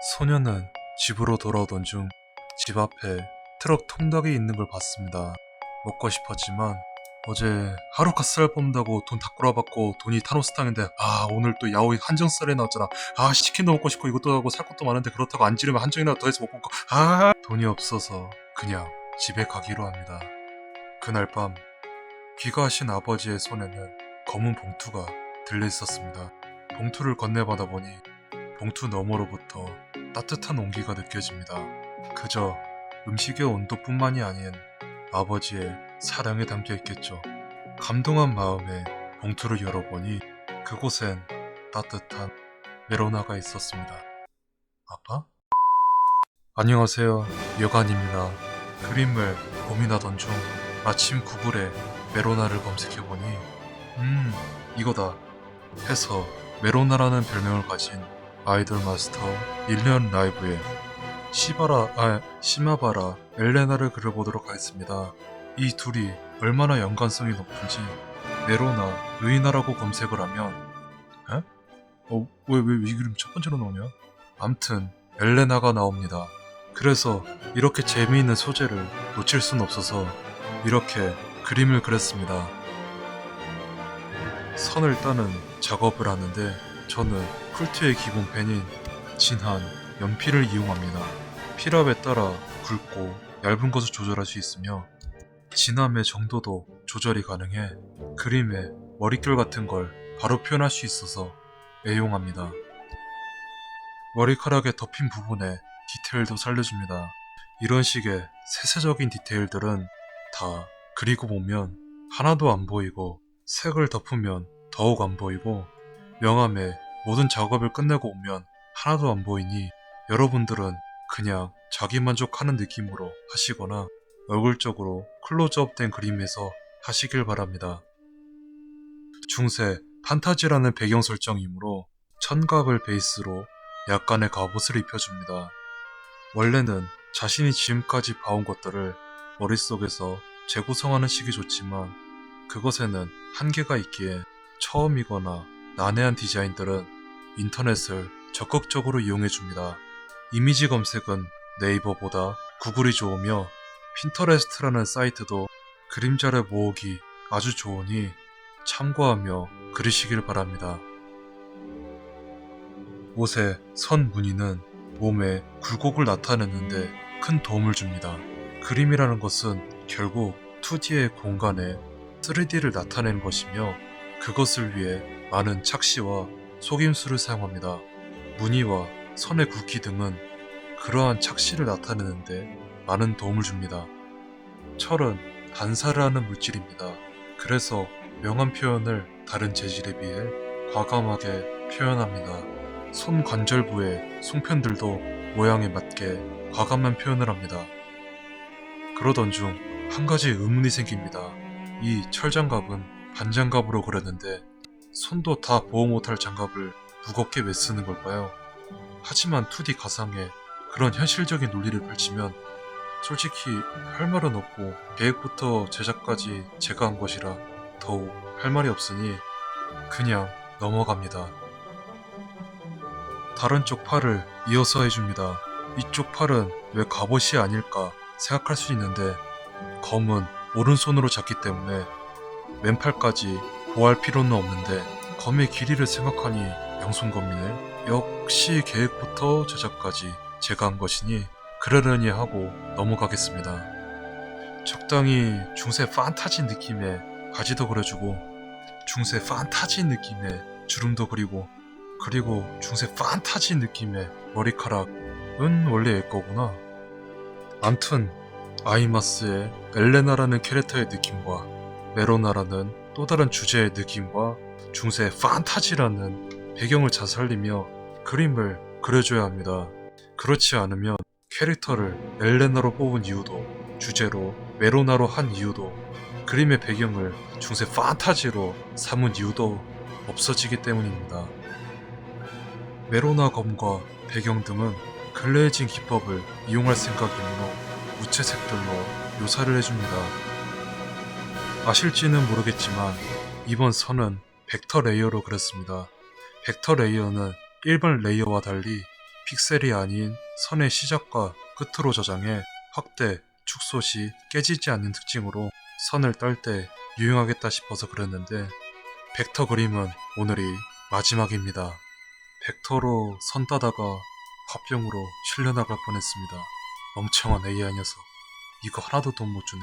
소녀는 집으로 돌아오던 중 집 앞에 트럭 통닭이 있는 걸 봤습니다. 먹고 싶었지만 어제 하루 카스를 뽑는다고 돈 다 꼬라박고 돈이 타노스 땅인데 오늘 또 야오이 한정살에 나왔잖아. 치킨도 먹고 싶고 이것도 하고 살 것도 많은데 그렇다고 안 지르면 한정이나 더해서 못 먹고 돈이 없어서 그냥 집에 가기로 합니다. 그날 밤 귀가하신 아버지의 손에는 검은 봉투가 들려 있었습니다. 봉투를 건네받아 보니 봉투 너머로부터 따뜻한 온기가 느껴집니다. 그저 음식의 온도뿐만이 아닌 아버지의 사랑이 담겨 있겠죠. 감동한 마음에 봉투를 열어보니 그곳엔 따뜻한 메로나가 있었습니다. 아빠? 안녕하세요. 여관입니다. 그림을 고민하던 중 마침 구글에 메로나를 검색해보니 이거다 해서 메로나라는 별명을 가진 아이돌 마스터 1년 라이브에 시마바라 엘레나를 그려보도록 하겠습니다. 이 둘이 얼마나 연관성이 높은지 메로나 루이나라고 검색을 하면 왜 이 그림 첫 번째로 나오냐? 암튼 엘레나가 나옵니다. 그래서 이렇게 재미있는 소재를 놓칠 순 없어서 이렇게 그림을 그렸습니다. 선을 따는 작업을 하는데 저는 쿨트의 기본 펜인 진한 연필을 이용합니다. 필압에 따라 굵고 얇은 것을 조절할 수 있으며 진함의 정도도 조절이 가능해 그림에 머릿결 같은 걸 바로 표현할 수 있어서 애용합니다. 머리카락에 덮인 부분에 디테일도 살려줍니다. 이런 식의 세세적인 디테일들은 다 그리고 보면 하나도 안 보이고 색을 덮으면 더욱 안 보이고 명암에 모든 작업을 끝내고 오면 하나도 안 보이니 여러분들은 그냥 자기만족하는 느낌으로 하시거나 얼굴 쪽으로 클로즈업 된 그림에서 하시길 바랍니다. 중세 판타지라는 배경 설정이므로 천각을 베이스로 약간의 갑옷을 입혀줍니다. 원래는 자신이 지금까지 봐온 것들을 머릿속에서 재구성하는 식이 좋지만 그것에는 한계가 있기에 처음이거나 난해한 디자인들은 인터넷을 적극적으로 이용해줍니다. 이미지 검색은 네이버보다 구글이 좋으며 핀터레스트라는 사이트도 그림자를 모으기 아주 좋으니 참고하며 그리시길 바랍니다. 옷의 선 무늬는 몸의 굴곡을 나타내는데 큰 도움을 줍니다. 그림이라는 것은 결국 2D의 공간에 3D를 나타내는 것이며 그것을 위해 많은 착시와 속임수를 사용합니다. 무늬와 선의 굵기 등은 그러한 착시를 나타내는데 많은 도움을 줍니다. 철은 반사를 하는 물질입니다. 그래서 명암 표현을 다른 재질에 비해 과감하게 표현합니다. 손 관절부의 송편들도 모양에 맞게 과감한 표현을 합니다. 그러던 중 한 가지 의문이 생깁니다. 이 철장갑은 반장갑으로 그렸는데 손도 다 보호 못할 장갑을 무겁게 왜 쓰는 걸까요? 하지만 2D 가상에 그런 현실적인 논리를 펼치면 솔직히 할 말은 없고 계획부터 제작까지 제가 한 것이라 더욱 할 말이 없으니 그냥 넘어갑니다. 다른 쪽 팔을 이어서 해줍니다. 이쪽 팔은 왜 갑옷이 아닐까 생각할 수 있는데 검은 오른손으로 잡기 때문에 왼팔까지 보호할 필요는 없는데 검의 길이를 생각하니 양손검이네. 역시 계획부터 제작까지 제가 한 것이니 그러려니 하고 넘어가겠습니다. 적당히 중세 판타지 느낌의 바지도 그려주고 중세 판타지 느낌의 주름도 그리고 중세 판타지 느낌의 머리카락은 원래 얘 거구나. 암튼 아이마스의 엘레나라는 캐릭터의 느낌과 메로나라는 또 다른 주제의 느낌과 중세 판타지라는 배경을 잘 살리며 그림을 그려줘야 합니다. 그렇지 않으면 캐릭터를 엘레나로 뽑은 이유도 주제로 메로나로 한 이유도 그림의 배경을 중세 판타지로 삼은 이유도 없어지기 때문입니다. 메로나 검과 배경 등은 글레이징 기법을 이용할 생각이므로 무채색들로 묘사를 해줍니다. 아실지는 모르겠지만 이번 선은 벡터 레이어로 그렸습니다. 벡터 레이어는 일반 레이어와 달리 픽셀이 아닌 선의 시작과 끝으로 저장해 확대, 축소 시 깨지지 않는 특징으로 선을 떨 때 유용하겠다 싶어서 그렸는데 벡터 그림은 오늘이 마지막입니다. 벡터로 선 따다가 화병으로 실려나갈 뻔했습니다. 멍청한 AI 녀석. 이거 하나도 돈 못 주네.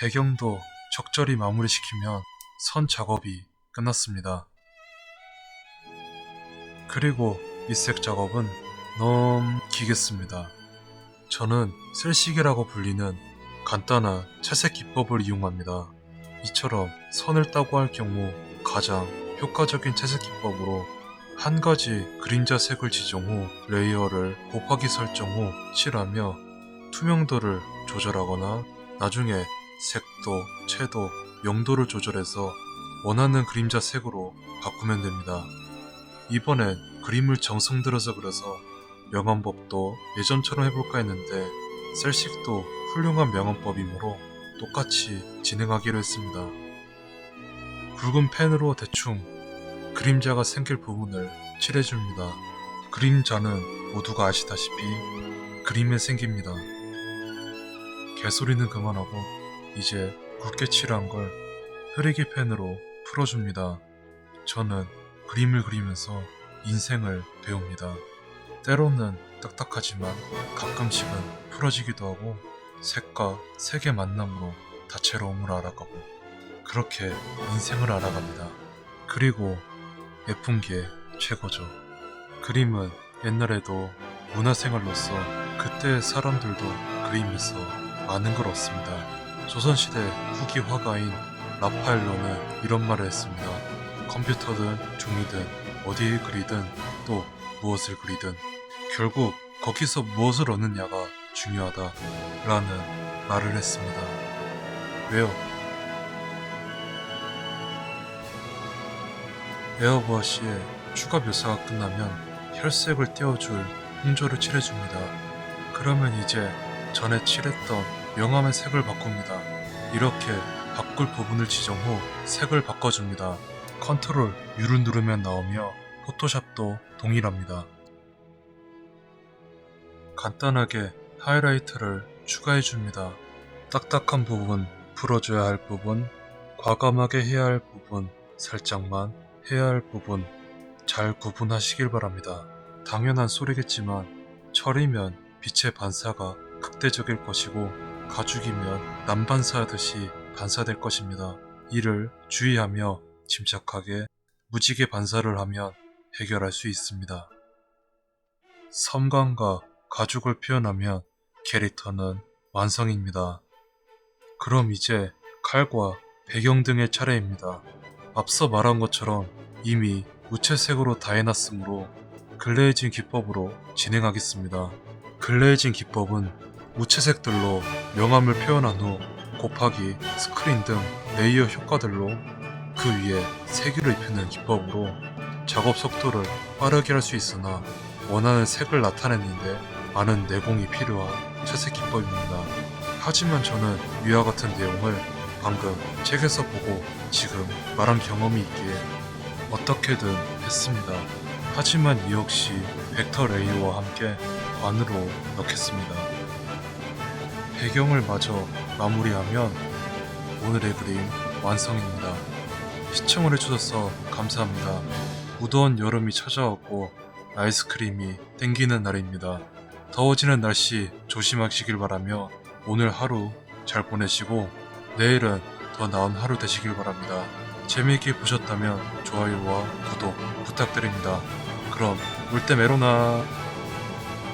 배경도 적절히 마무리시키면 선 작업이 끝났습니다. 그리고 밑색 작업은 넘기겠습니다. 저는 셀시계라고 불리는 간단한 채색 기법을 이용합니다. 이처럼 선을 따고 할 경우 가장 효과적인 채색 기법으로 한 가지 그림자 색을 지정 후 레이어를 곱하기 설정 후 칠하며 투명도를 조절하거나 나중에 색도, 채도, 명도를 조절해서 원하는 그림자 색으로 바꾸면 됩니다. 이번엔 그림을 정성 들여서 그려서 명암법도 예전처럼 해볼까 했는데 셀식도 훌륭한 명암법이므로 똑같이 진행하기로 했습니다. 굵은 펜으로 대충 그림자가 생길 부분을 칠해줍니다. 그림자는 모두가 아시다시피 그림에 생깁니다. 개소리는 그만하고 이제 굵게 칠한 걸 흐리기 펜으로 풀어줍니다. 저는 그림을 그리면서 인생을 배웁니다. 때로는 딱딱하지만 가끔씩은 풀어지기도 하고 색과 색의 만남으로 다채로움을 알아가고 그렇게 인생을 알아갑니다. 그리고 예쁜 게 최고죠. 그림은 옛날에도 문화생활로서 그때의 사람들도 그림에서 많은 걸 얻습니다. 조선시대 후기 화가인 라파엘로는 이런 말을 했습니다. 컴퓨터든 종이든 어디에 그리든 또 무엇을 그리든 결국 거기서 무엇을 얻느냐가 중요하다 라는 말을 했습니다. 왜요? 에어브러시의 추가 묘사가 끝나면 혈색을 띄워줄 홍조를 칠해줍니다. 그러면 이제 전에 칠했던 명암의 색을 바꿉니다. 이렇게 바꿀 부분을 지정 후 색을 바꿔줍니다. 컨트롤 U를 누르면 나오며 포토샵도 동일합니다. 간단하게 하이라이트를 추가해줍니다. 딱딱한 부분, 풀어줘야 할 부분, 과감하게 해야 할 부분, 살짝만 해야 할 부분 잘 구분하시길 바랍니다. 당연한 소리겠지만 철이면 빛의 반사가 극대적일 것이고 가죽이면 남반사하듯이 반사될 것입니다. 이를 주의하며 침착하게 무지개 반사를 하면 해결할 수 있습니다. 섬광과 가죽을 표현하면 캐릭터는 완성입니다. 그럼 이제 칼과 배경 등의 차례입니다. 앞서 말한 것처럼 이미 무채색으로 다 해놨으므로 글레이징 기법으로 진행하겠습니다. 글레이징 기법은 무채색들로 명암을 표현한 후 곱하기, 스크린 등 레이어 효과들로 그 위에 색유를 입히는 기법으로 작업 속도를 빠르게 할 수 있으나 원하는 색을 나타내는데 많은 내공이 필요한 채색 기법입니다. 하지만 저는 위와 같은 내용을 방금 책에서 보고 지금 말한 경험이 있기에 어떻게든 했습니다. 하지만 이 역시 벡터 레이어와 함께 관으로 넣겠습니다. 배경을 마저 마무리하면 오늘의 그림 완성입니다. 시청을 해주셔서 감사합니다. 무더운 여름이 찾아왔고 아이스크림이 땡기는 날입니다. 더워지는 날씨 조심하시길 바라며 오늘 하루 잘 보내시고 내일은 더 나은 하루 되시길 바랍니다. 재미있게 보셨다면 좋아요와 구독 부탁드립니다. 그럼 올 때 메로나.